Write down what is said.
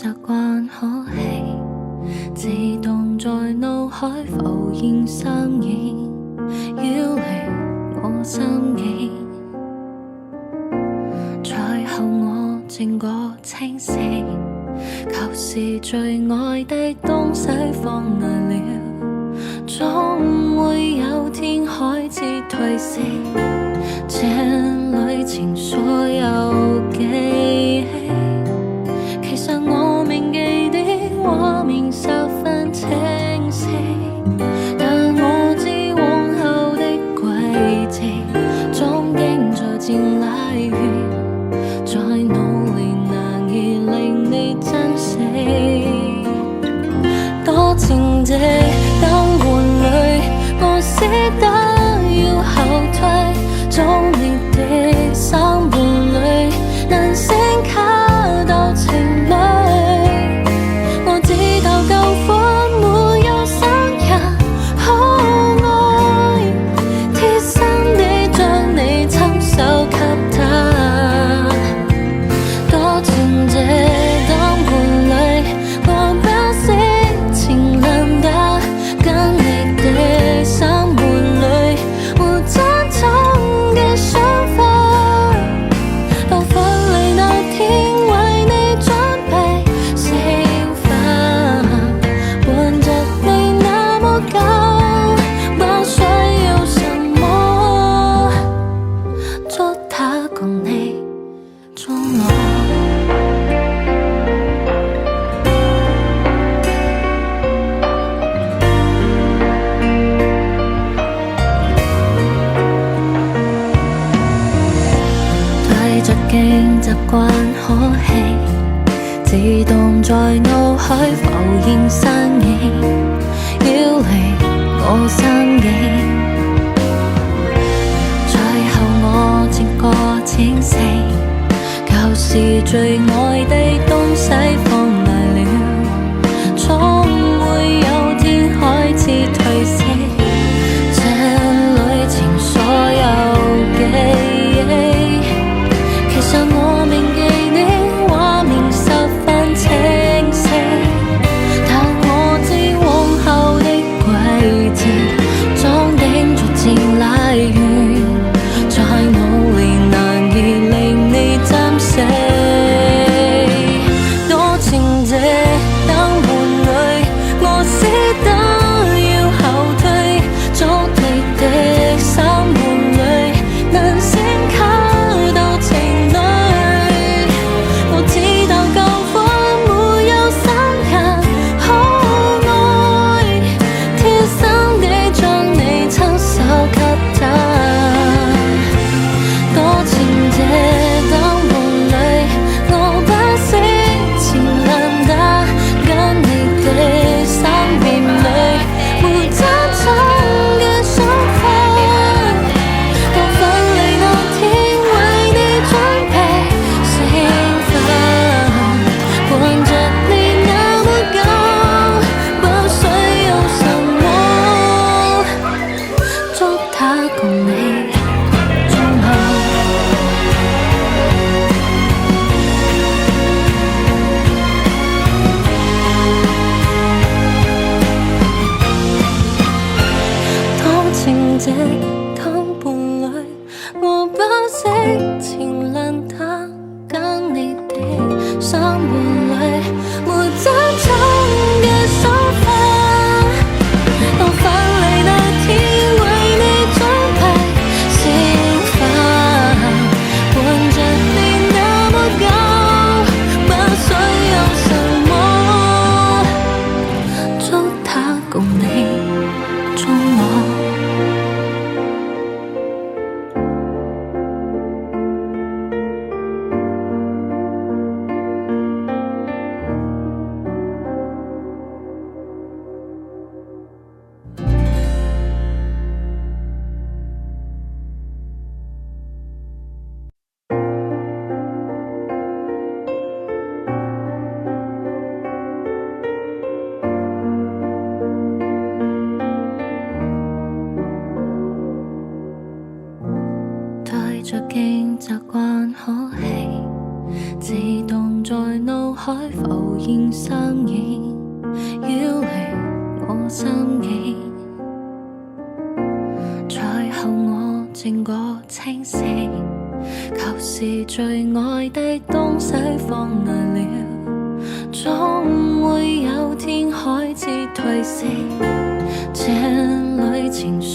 習慣可喜，自動在腦海浮現上演，繞離我心境。最後我靜覺清醒，舊時最愛的東西放耐了，總會有天開始褪色。這旅程所有記憶，其實我銘記的畫面十分清晰，但我知往後的軌跡總經逐漸拉遠，再努力難以令你珍惜。多情地等換裡，我識得要後退，做你的三伴侶，能聲卡到情侶。我知道舊歡沒有生日可愛，貼身地將你親手給他。多情這當伴侶，我不惜情難得，跟你的三伴侶沒爭寵嘅想法。到分離那天為你準備食飯，伴着你那麼久，不需要什麼，祝他共你終老。對着鏡習慣可喜，自動在腦海浮現身影，繞離我心境。最後我靜覺清醒，舊時最愛的東西放耐了，總會有天開始褪色。這旅程所有記憶，其實我銘記的畫面十分清晰，但我知往後的軌跡總經逐漸拉遠，再努力難以令你珍惜。多情這等伴侶，我識得要後退，做你的三伴侶，能聲卡到情侶。我知道舊歡沒有生日可愛，貼身地將你親手給他。多情這等伴侶，我不惜情難得，跟你的三伴侶沒爭寵嘅想法。到分離那天為你準備食飯，伴着你那麼久，不需要什麼，祝他共你終老。多情這等伴侶，我不惜情難得，跟你的三伴侶沒爭寵嘅想法。到分離那天為你準備食飯，伴着你那麼久，不需要什麼，祝他共你終老。對着鏡習慣可喜，自動在腦海浮現身影，繞離我心境。最後我靜覺清醒，舊時最愛的東西放難了，總會有天開始褪色。這裏情緒